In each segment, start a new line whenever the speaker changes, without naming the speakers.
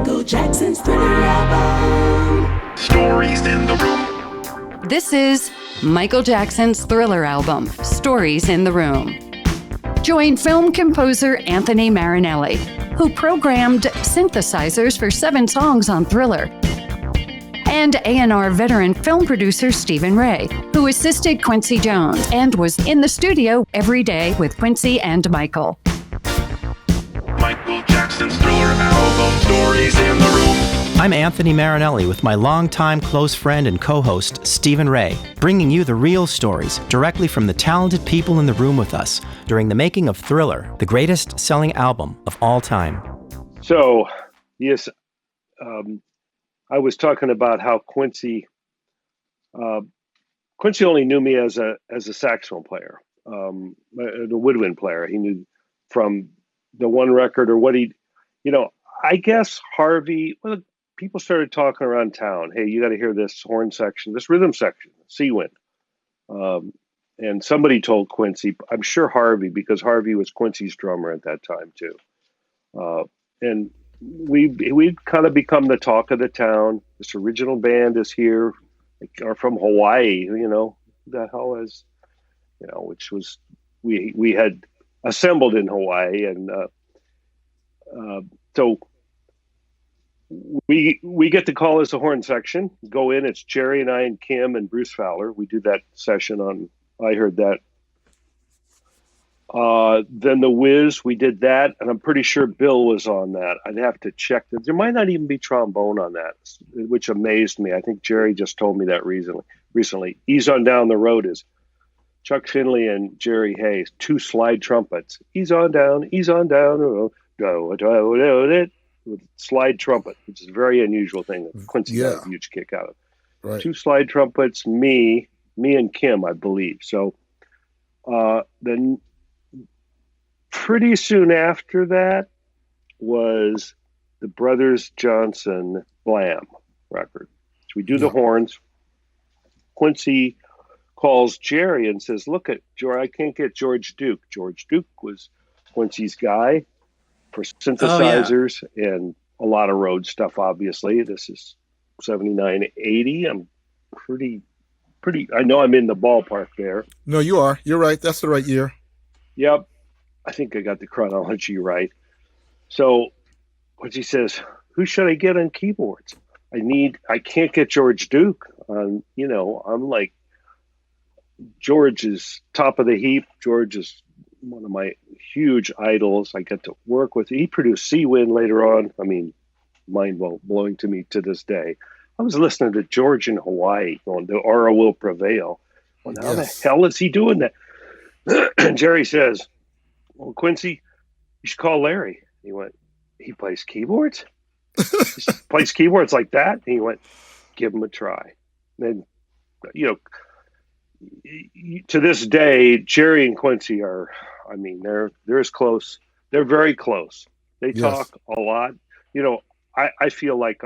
Michael Jackson's Thriller album.
Stories in the Room.
This is Michael Jackson's Thriller album, Stories in the Room. Join film composer Anthony Marinelli, who programmed synthesizers for 7 songs on Thriller, and A&R veteran film producer Stephen Ray, who assisted Quincy Jones and was in the studio every day with Quincy and Michael.
Michael Jackson's Thriller album, Stories in the Room.
I'm Anthony Marinelli with my longtime close friend and co-host, Stephen Ray, bringing you the real stories directly from the talented people in the room with us during the making of Thriller, the greatest selling album of all time.
So, yes, I was talking about how Quincy only knew me as a saxophone player, a woodwind player. He knew from the one record or what I guess Harvey, people started talking around town, hey, you got to hear this horn section, this rhythm section, Seawind. And somebody told Quincy, I'm sure Harvey, because Harvey was Quincy's drummer at that time too. And we've kind of become the talk of the town. This original band is here, are from Hawaii, the hell is, which was, we had assembled in Hawaii. And so we get the call as the horn section, go in, it's Jerry and I and Kim and Bruce Fowler. We do that session on, I heard that. Then the Wiz, we did that, and I'm pretty sure Bill was on that. I'd have to check that. There might not even be trombone on that, which amazed me. I think Jerry just told me that recently. Ease on Down the Road is Chuck Finley and Jerry Hayes, 2 slide trumpets. Ease on down the road, go, with slide trumpet, which is a very unusual thing that Quincy got a huge kick out of.
Right.
2 slide trumpets, me and Kim, I believe. So then pretty soon after that was the Brothers Johnson Blam record. So we do the horns. Quincy calls Jerry and says, look at George, I can't get George Duke. George Duke was Quincy's guy for synthesizers and a lot of road stuff, obviously. This is 79, 80. I'm pretty, I know I'm in the ballpark there.
No, you are. You're right. That's the right year.
Yep. I think I got the chronology right. So Quincy says, who should I get on keyboards? I can't get George Duke on, I'm like, George is top of the heap. George is one of my huge idols. I get to work with. He produced Seawind later on. I mean, mind-blowing to me to this day. I was listening to George in Hawaii going, the aura will prevail. Well, how the hell is he doing that? And Jerry says, well, Quincy, you should call Larry. He went, he plays keyboards? He plays keyboards like that? And he went, give him a try. And then, to this day, Jerry and Quincy are, they're as close. They're very close. They talk a lot. I feel like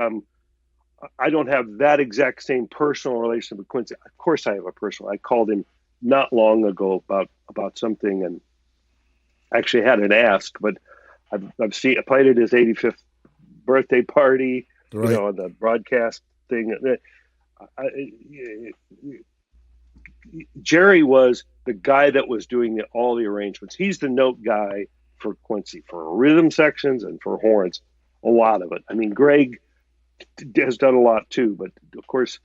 I don't have that exact same personal relationship with Quincy. Of course I have a personal. I called him not long ago about something and actually had an ask, but I played at his 85th birthday party,
right.
On the broadcast thing. Jerry was the guy that was doing all the arrangements. He's the note guy for Quincy, for rhythm sections and for horns, a lot of it. I mean, Greg has done a lot too, but of course,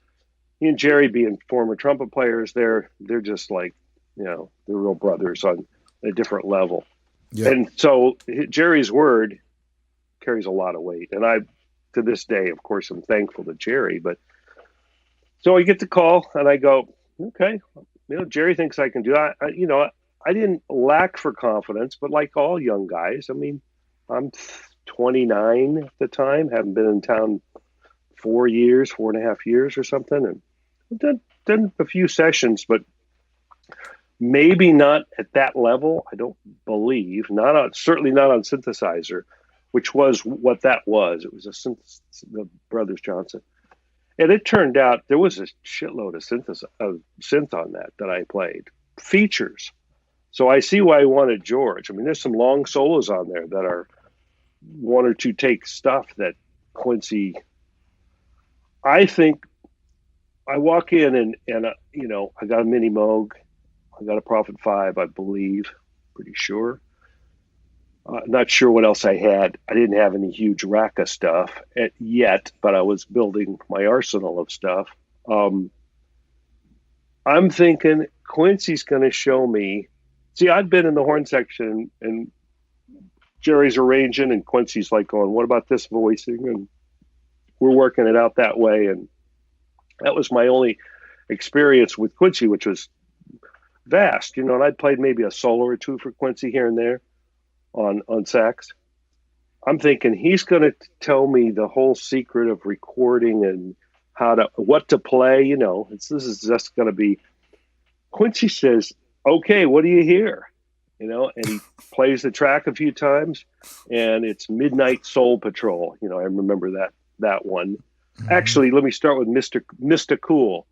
he and Jerry being former trumpet players, they're just like, they're real brothers on a different level. Yeah. And so Jerry's word carries a lot of weight. And I, to this day, of course, I'm thankful to Jerry. But so I get the call and I go, okay, Jerry thinks I can do that. I didn't lack for confidence, but like all young guys, I'm 29 at the time, haven't been in town 4.5 years or something. And done a few sessions, but maybe not at that level. I don't believe, certainly not on synthesizer, which was what that was. It was the Brothers Johnson. And it turned out there was a shitload of synth on that I played. Features. So I see why I wanted George. There's some long solos on there that are 1 or 2 take stuff that Quincy, I think I walk in and I got a Mini Moog, I got a Prophet 5, I believe, pretty sure. Not sure what else I had. I didn't have any huge rack of stuff yet, but I was building my arsenal of stuff. I'm thinking Quincy's going to show me. See, I'd been in the horn section and Jerry's arranging and Quincy's like going, what about this voicing? And we're working it out that way. And that was my only experience with Quincy, which was vast, and I'd played maybe a solo or two for Quincy here and there on sax. I'm thinking he's going to tell me the whole secret of recording and what to play. This is just going to be. Quincy says, "Okay, what do you hear?" And he plays the track a few times, and it's Midnight Soul Patrol. I remember that one. Mm-hmm. Actually, let me start with Mr. Cool,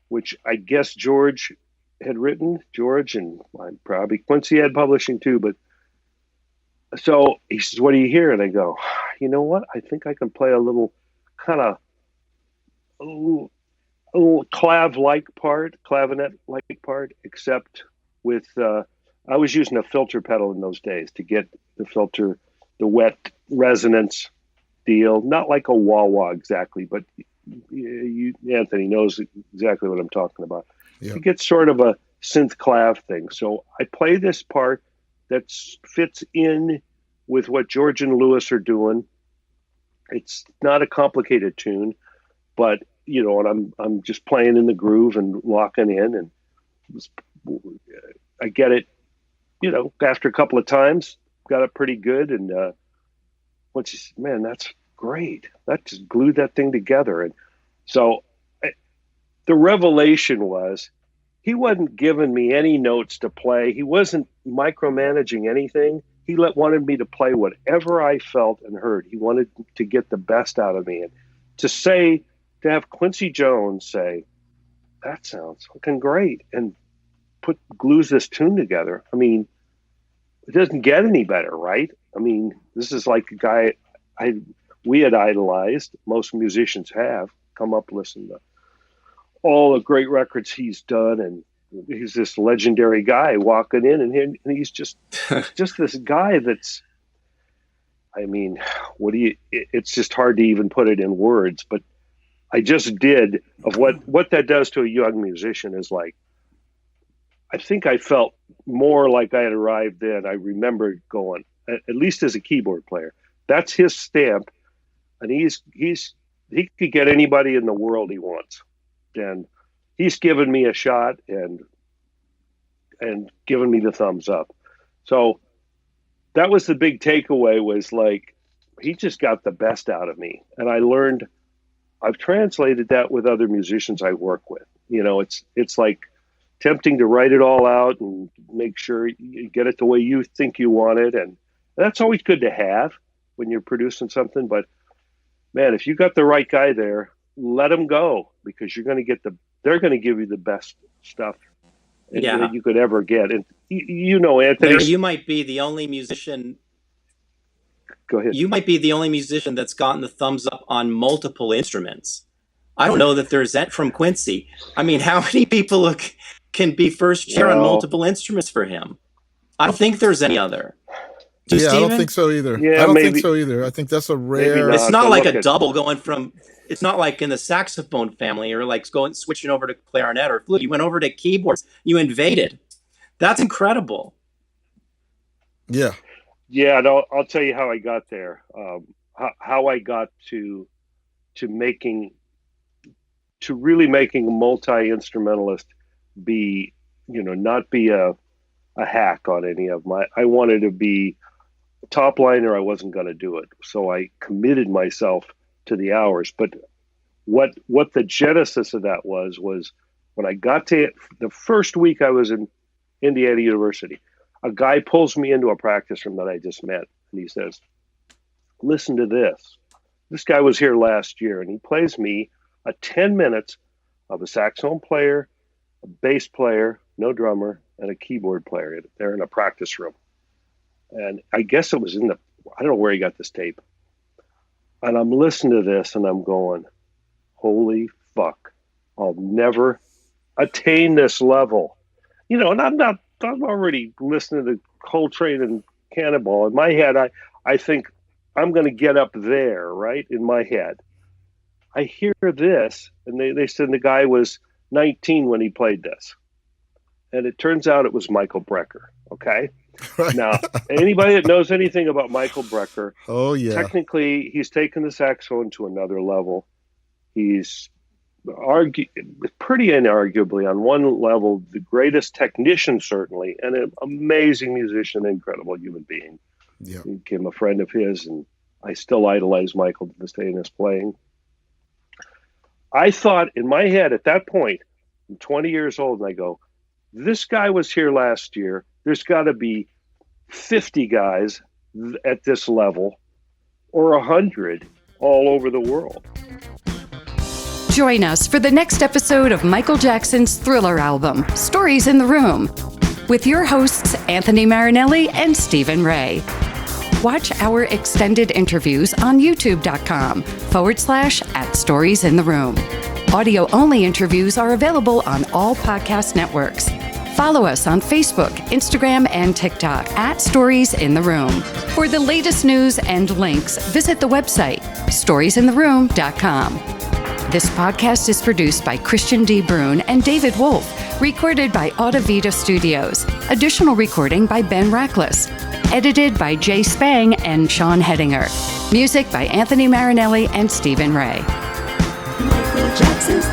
which I guess George had written. George and probably Quincy had publishing too, but. So he says, what do you hear? And I go, you know what? I think I can play a little kind of a little clavinet-like part, except with, I was using a filter pedal in those days to get the wet resonance deal. Not like a wah-wah exactly, but Anthony knows exactly what I'm talking about. Yeah. To get sort of a synth clav thing. So I play this part that fits in with what George and Lewis are doing. It's not a complicated tune, but and I'm just playing in the groove and locking in, and I get it. After a couple of times, got it pretty good. And once he said, "Man, that's great! That just glued that thing together." And so the revelation was. He wasn't giving me any notes to play. He wasn't micromanaging anything. He wanted me to play whatever I felt and heard. He wanted to get the best out of me. And to have Quincy Jones say, that sounds fucking great, and glues this tune together. I mean, it doesn't get any better, right? I mean, this is like a guy we had idolized. Most musicians have come up, listen to all the great records he's done, and he's this legendary guy walking in, and he's just this guy that's, I mean, it's just hard to even put it in words, but I just did of what that does to a young musician is like, I think I felt more like I had arrived then. I remember going, at least as a keyboard player, that's his stamp, and he could get anybody in the world he wants. And he's given me a shot and given me the thumbs up. So that was the big takeaway, was like, he just got the best out of me. And I've translated that with other musicians I work with. It's like tempting to write it all out and make sure you get it the way you think you want it. And that's always good to have when you're producing something. But man, if you got the right guy there, let them go, because they're going to give you the best stuff that you could ever get. And Anthony,
Larry, you might be the only musician.
Go ahead.
You might be the only musician that's gotten the thumbs up on multiple instruments. I don't know that there's that from Quincy. I mean, how many people can be first chair on multiple instruments for him? I don't think there's any other.
I don't think so either.
Yeah,
I don't think so either. I think that's a rare.
It's not like a double going from. It's not like in the saxophone family, or like switching over to clarinet or flute. You went over to keyboards. You invaded. That's incredible.
Yeah.
Yeah, and I'll tell you how I got there. How I got to really making a multi-instrumentalist be, not be a hack on any of my. I wanted to be top liner. I wasn't going to do it, so I committed myself to the hours. But what the genesis of that was when I got to it, the first week I was in Indiana University, a guy pulls me into a practice room that I just met, and he says, listen to this. This guy was here last year, and he plays me 10 minutes of a saxophone player, a bass player, no drummer, and a keyboard player. They're in a practice room. And I guess it was I don't know where he got this tape. And I'm listening to this and I'm going, holy fuck, I'll never attain this level. You know, and I'm already listening to Coltrane and Cannonball. In my head, I think I'm going to get up there, right? In my head. I hear this, and they said the guy was 19 when he played this. And it turns out it was Michael Brecker, okay?
Right.
Now, anybody that knows anything about Michael Brecker,
oh yeah,
technically he's taken the saxophone to another level. He's pretty inarguably on one level the greatest technician, certainly, and an amazing musician, incredible human being.
Yeah,
He became a friend of his, and I still idolize Michael to this day in his playing. I thought in my head at that point, I'm 20 years old, and I go, this guy was here last year. There's got to be 50 guys at this level, or 100 all over the world.
Join us for the next episode of Michael Jackson's Thriller album, Stories in the Room, with your hosts Anthony Marinelli and Stephen Ray. Watch our extended interviews on youtube.com/@StoriesInTheRoom. Audio-only interviews are available on all podcast networks. Follow us on Facebook, Instagram, and TikTok @StoriesInTheRoom. For the latest news and links, visit the website, StoriesInTheRoom.com. This podcast is produced by Christian D. Bruun and David Wolf, recorded by Audivita Studios. Additional recording by Ben Rackless. Edited by Jay Spang and Sean Hedinger. Music by Anthony Marinelli and Stephen Ray.
Michael Jackson's